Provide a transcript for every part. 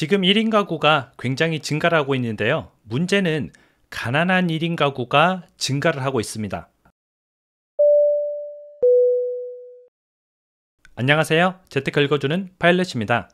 지금 1인 가구가 굉장히 증가를 하고 있는데요. 문제는 가난한 1인 가구가 증가를 하고 있습니다. 안녕하세요. 재테크 읽어주는 파일럿입니다.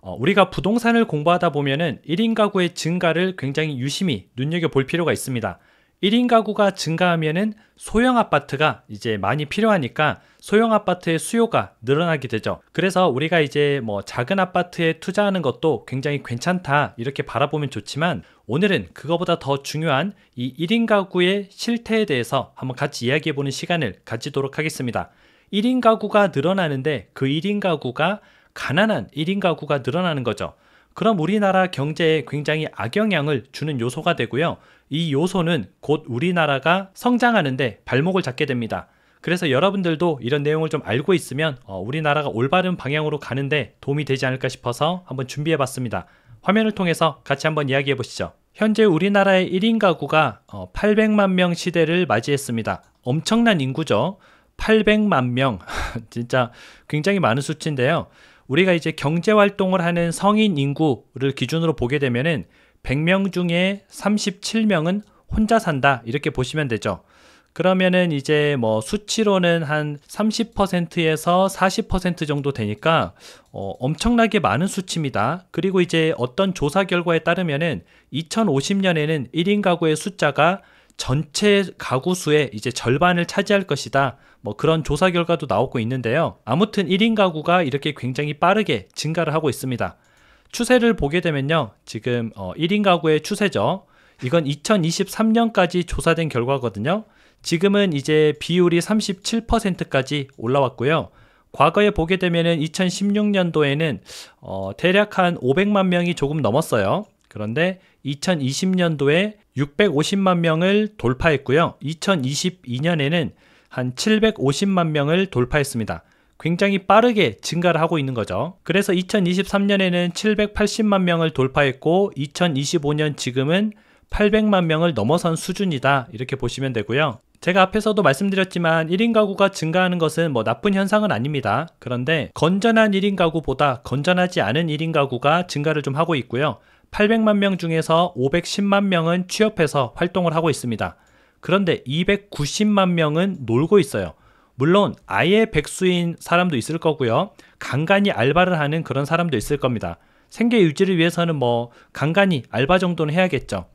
우리가 부동산을 공부하다 보면은 1인 가구의 증가를 굉장히 유심히 눈여겨볼 필요가 있습니다. 1인 가구가 증가하면은 소형 아파트가 이제 많이 필요하니까 소형 아파트의 수요가 늘어나게 되죠. 그래서 우리가 이제 작은 아파트에 투자하는 것도 굉장히 괜찮다 이렇게 바라보면 좋지만, 오늘은 그거보다 더 중요한 이 1인 가구의 실태에 대해서 한번 같이 이야기해보는 시간을 가지도록 하겠습니다. 1인 가구가 늘어나는데 그 1인 가구가 가난한 1인 가구가 늘어나는 거죠. 그럼 우리나라 경제에 굉장히 악영향을 주는 요소가 되고요. 이 요소는 곧 우리나라가 성장하는데 발목을 잡게 됩니다. 그래서 여러분들도 이런 내용을 좀 알고 있으면 우리나라가 올바른 방향으로 가는데 도움이 되지 않을까 싶어서 한번 준비해 봤습니다. 화면을 통해서 같이 한번 이야기해 보시죠. 현재 우리나라의 1인 가구가 800만 명 시대를 맞이했습니다. 엄청난 인구죠. 800만 명 진짜 굉장히 많은 수치인데요. 우리가 이제 경제활동을 하는 성인 인구를 기준으로 보게 되면은 100명 중에 37명은 혼자 산다 이렇게 보시면 되죠. 그러면은 이제 수치로는 한 30%에서 40% 정도 되니까 엄청나게 많은 수치입니다. 그리고 이제 어떤 조사 결과에 따르면은 2050년에는 1인 가구의 숫자가 전체 가구 수의 이제 절반을 차지할 것이다. 그런 조사 결과도 나오고 있는데요. 아무튼 1인 가구가 이렇게 굉장히 빠르게 증가를 하고 있습니다. 추세를 보게 되면요. 지금 1인 가구의 추세죠. 이건 2023년까지 조사된 결과거든요. 지금은 이제 비율이 37%까지 올라왔고요. 과거에 보게 되면은 2016년도에는 대략 한 500만 명이 조금 넘었어요. 그런데 2020년도에 650만 명을 돌파했고요. 2022년에는 한 750만 명을 돌파했습니다. 굉장히 빠르게 증가를 하고 있는 거죠. 그래서 2023년에는 780만 명을 돌파했고 2025년 지금은 800만 명을 넘어선 수준이다 이렇게 보시면 되고요. 제가 앞에서도 말씀드렸지만 1인 가구가 증가하는 것은 나쁜 현상은 아닙니다. 그런데 건전한 1인 가구보다 건전하지 않은 1인 가구가 증가를 좀 하고 있고요. 800만 명 중에서 510만 명은 취업해서 활동을 하고 있습니다. 그런데 290만 명은 놀고 있어요. 물론 아예 백수인 사람도 있을 거고요. 간간히 알바를 하는 그런 사람도 있을 겁니다. 생계 유지를 위해서는 간간히 알바 정도는 해야겠죠.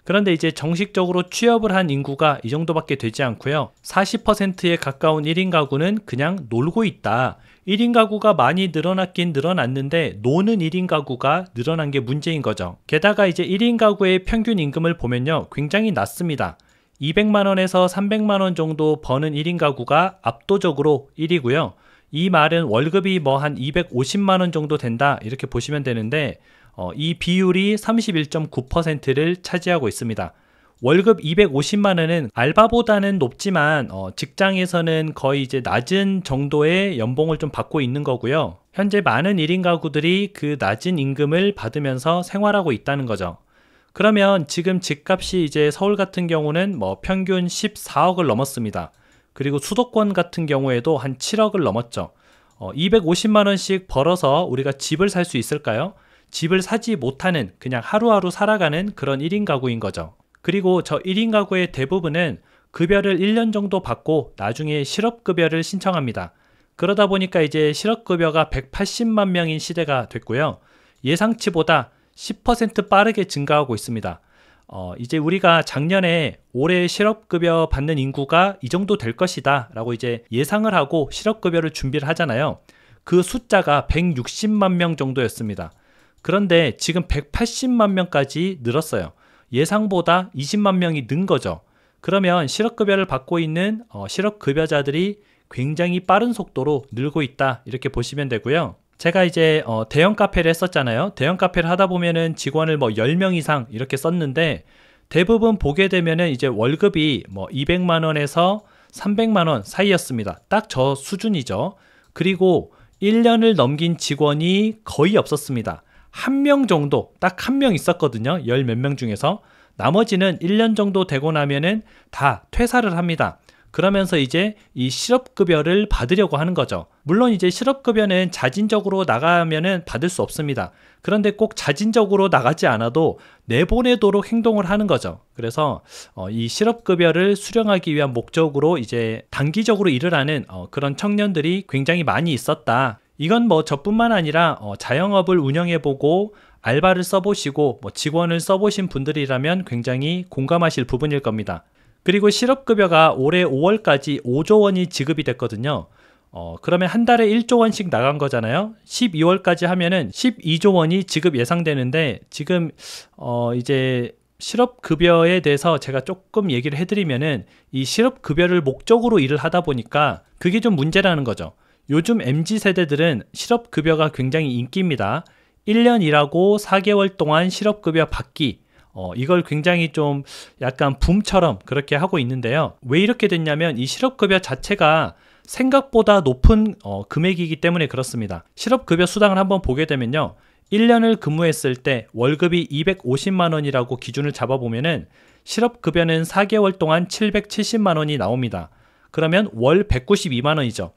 그런데 이제 정식적으로 취업을 한 인구가 이 정도밖에 되지 않고요. 40%에 가까운 1인 가구는 그냥 놀고 있다. 1인 가구가 많이 늘어났긴 늘어났는데 노는 1인 가구가 늘어난 게 문제인 거죠. 게다가 이제 1인 가구의 평균 임금을 보면요. 굉장히 낮습니다. 200만 원에서 300만 원 정도 버는 1인 가구가 압도적으로 1위고요. 이 말은 월급이 한 250만 원 정도 된다 이렇게 보시면 되는데 이 비율이 31.9%를 차지하고 있습니다. 월급 250만 원은 알바보다는 높지만 직장에서는 거의 이제 낮은 정도의 연봉을 좀 받고 있는 거고요. 현재 많은 1인 가구들이 그 낮은 임금을 받으면서 생활하고 있다는 거죠. 그러면 지금 집값이 이제 서울 같은 경우는 평균 14억을 넘었습니다. 그리고 수도권 같은 경우에도 한 7억을 넘었죠. 250만 원씩 벌어서 우리가 집을 살 수 있을까요? 집을 사지 못하는 그냥 하루하루 살아가는 그런 1인 가구인 거죠. 그리고 저 1인 가구의 대부분은 급여를 1년 정도 받고 나중에 실업급여를 신청합니다. 그러다 보니까 이제 실업급여가 180만 명인 시대가 됐고요. 예상치보다 10% 빠르게 증가하고 있습니다. 이제 우리가 작년에 올해 실업급여 받는 인구가 이 정도 될 것이다 라고 이제 예상을 하고 실업급여를 준비를 하잖아요. 그 숫자가 160만 명 정도였습니다. 그런데 지금 180만 명까지 늘었어요. 예상보다 20만 명이 는 거죠. 그러면 실업급여를 받고 있는 실업급여자들이 굉장히 빠른 속도로 늘고 있다 이렇게 보시면 되고요. 제가 이제 대형 카페를 했었잖아요. 대형 카페를 하다 보면은 직원을 10명 이상 이렇게 썼는데 대부분 보게 되면은 이제 월급이 200만 원에서 300만 원 사이였습니다. 딱 저 수준이죠. 그리고 1년을 넘긴 직원이 거의 없었습니다. 한 명 정도, 딱 한 명 있었거든요. 열 몇 명 중에서. 나머지는 1년 정도 되고 나면은 다 퇴사를 합니다. 그러면서 이제 이 실업급여를 받으려고 하는 거죠. 물론 이제 실업급여는 자진적으로 나가면은 받을 수 없습니다. 그런데 꼭 자진적으로 나가지 않아도 내보내도록 행동을 하는 거죠. 그래서 이 실업급여를 수령하기 위한 목적으로 이제 단기적으로 일을 하는 그런 청년들이 굉장히 많이 있었다. 이건 뭐 저뿐만 아니라 자영업을 운영해보고 알바를 써보시고 뭐 직원을 써보신 분들이라면 굉장히 공감하실 부분일 겁니다. 그리고 실업급여가 올해 5월까지 5조 원이 지급이 됐거든요. 그러면 한 달에 1조 원씩 나간 거잖아요. 12월까지 하면은 12조 원이 지급 예상되는데 지금 이제 실업급여에 대해서 제가 조금 얘기를 해드리면은 이 실업급여를 목적으로 일을 하다 보니까 그게 좀 문제라는 거죠. 요즘 MZ세대들은 실업급여가 굉장히 인기입니다. 1년 일하고 4개월 동안 실업급여 받기. 이걸 굉장히 좀 약간 붐처럼 그렇게 하고 있는데요. 왜 이렇게 됐냐면 이 실업급여 자체가 생각보다 높은 금액이기 때문에 그렇습니다. 실업급여 수당을 한번 보게 되면요. 1년을 근무했을 때 월급이 250만 원이라고 기준을 잡아보면은 실업급여는 4개월 동안 770만 원이 나옵니다. 그러면 월 192만 원이죠.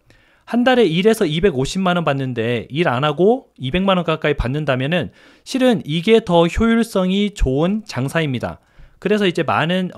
한 달에 일해서 250만 원 받는데 일 안 하고 200만 원 가까이 받는다면은 실은 이게 더 효율성이 좋은 장사입니다. 그래서 이제 많은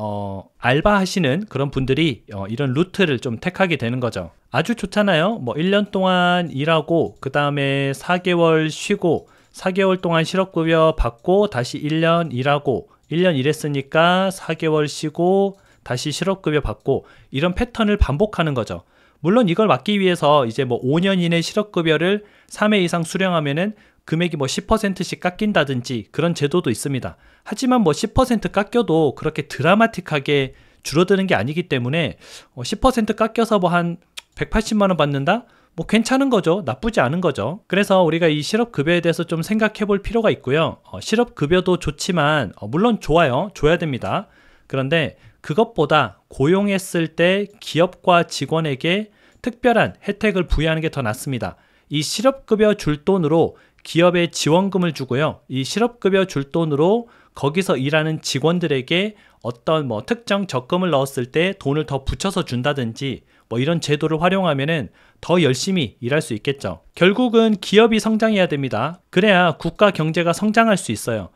알바하시는 그런 분들이 이런 루트를 좀 택하게 되는 거죠. 아주 좋잖아요. 뭐 1년 동안 일하고 그 다음에 4개월 쉬고 4개월 동안 실업급여 받고 다시 1년 일하고 1년 일했으니까 4개월 쉬고 다시 실업급여 받고 이런 패턴을 반복하는 거죠. 물론 이걸 막기 위해서 이제 뭐 5년 이내 실업급여를 3회 이상 수령하면은 금액이 뭐 10%씩 깎인다든지 그런 제도도 있습니다. 하지만 뭐 10% 깎여도 그렇게 드라마틱하게 줄어드는 게 아니기 때문에 10% 깎여서 뭐 한 180만 원 받는다? 뭐 괜찮은 거죠. 나쁘지 않은 거죠. 그래서 우리가 이 실업급여에 대해서 좀 생각해 볼 필요가 있고요. 실업급여도 좋지만 물론 좋아요. 줘야 됩니다. 그런데 그것보다 고용했을 때 기업과 직원에게 특별한 혜택을 부여하는 게 더 낫습니다. 이 실업급여 줄 돈으로 기업에 지원금을 주고요. 이 실업급여 줄 돈으로 거기서 일하는 직원들에게 어떤 뭐 특정 적금을 넣었을 때 돈을 더 붙여서 준다든지 뭐 이런 제도를 활용하면은 더 열심히 일할 수 있겠죠. 결국은 기업이 성장해야 됩니다. 그래야 국가 경제가 성장할 수 있어요.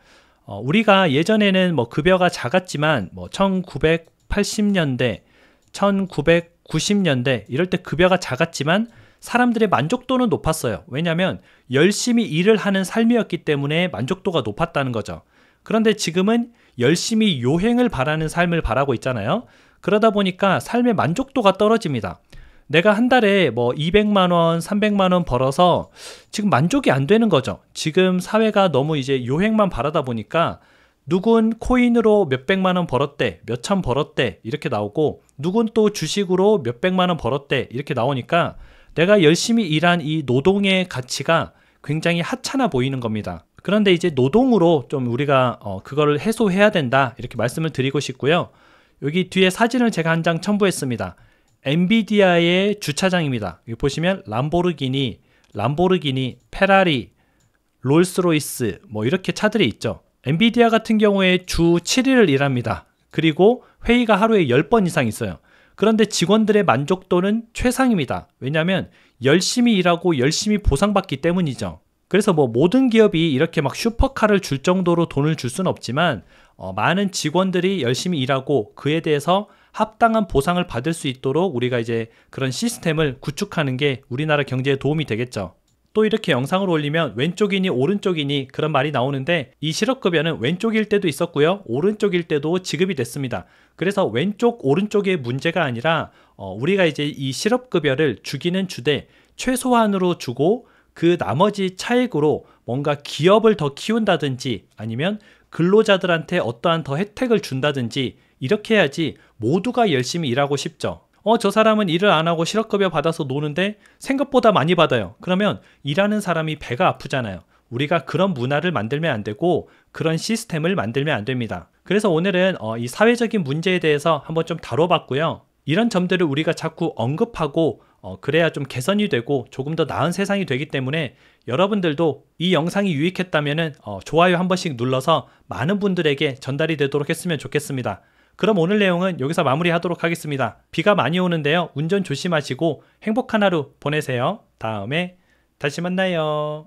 우리가 예전에는 뭐 급여가 작았지만 뭐 1980년대, 1990년대 이럴 때 급여가 작았지만 사람들의 만족도는 높았어요. 왜냐하면 열심히 일을 하는 삶이었기 때문에 만족도가 높았다는 거죠. 그런데 지금은 열심히 요행을 바라는 삶을 바라고 있잖아요. 그러다 보니까 삶의 만족도가 떨어집니다. 내가 한 달에 뭐 200만 원, 300만 원 벌어서 지금 만족이 안 되는 거죠. 지금 사회가 너무 이제 요행만 바라다 보니까 누군 코인으로 몇백만 원 벌었대, 몇천 벌었대 이렇게 나오고 누군 또 주식으로 몇백만 원 벌었대 이렇게 나오니까 내가 열심히 일한 이 노동의 가치가 굉장히 하찮아 보이는 겁니다. 그런데 이제 노동으로 좀 우리가 그거를 해소해야 된다 이렇게 말씀을 드리고 싶고요. 여기 뒤에 사진을 제가 한 장 첨부했습니다. 엔비디아의 주차장입니다. 여기 보시면 람보르기니, 페라리, 롤스로이스 뭐 이렇게 차들이 있죠. 엔비디아 같은 경우에 주 7일을 일합니다. 그리고 회의가 하루에 10번 이상 있어요. 그런데 직원들의 만족도는 최상입니다. 왜냐하면 열심히 일하고 열심히 보상받기 때문이죠. 그래서 뭐 모든 기업이 이렇게 막 슈퍼카를 줄 정도로 돈을 줄 수는 없지만 많은 직원들이 열심히 일하고 그에 대해서 합당한 보상을 받을 수 있도록 우리가 이제 그런 시스템을 구축하는 게 우리나라 경제에 도움이 되겠죠. 또 이렇게 영상을 올리면 왼쪽이니 오른쪽이니 그런 말이 나오는데 이 실업급여는 왼쪽일 때도 있었고요. 오른쪽일 때도 지급이 됐습니다. 그래서 왼쪽 오른쪽의 문제가 아니라 우리가 이제 이 실업급여를 주기는 주되 최소한으로 주고 그 나머지 차액으로 뭔가 기업을 더 키운다든지 아니면 근로자들한테 어떠한 더 혜택을 준다든지 이렇게 해야지 모두가 열심히 일하고 싶죠. 저 사람은 일을 안 하고 실업급여 받아서 노는데 생각보다 많이 받아요. 그러면 일하는 사람이 배가 아프잖아요. 우리가 그런 문화를 만들면 안 되고 그런 시스템을 만들면 안 됩니다. 그래서 오늘은 이 사회적인 문제에 대해서 한번 좀 다뤄봤고요. 이런 점들을 우리가 자꾸 언급하고 그래야 좀 개선이 되고 조금 더 나은 세상이 되기 때문에 여러분들도 이 영상이 유익했다면 좋아요 한 번씩 눌러서 많은 분들에게 전달이 되도록 했으면 좋겠습니다. 그럼 오늘 내용은 여기서 마무리하도록 하겠습니다. 비가 많이 오는데요. 운전 조심하시고 행복한 하루 보내세요. 다음에 다시 만나요.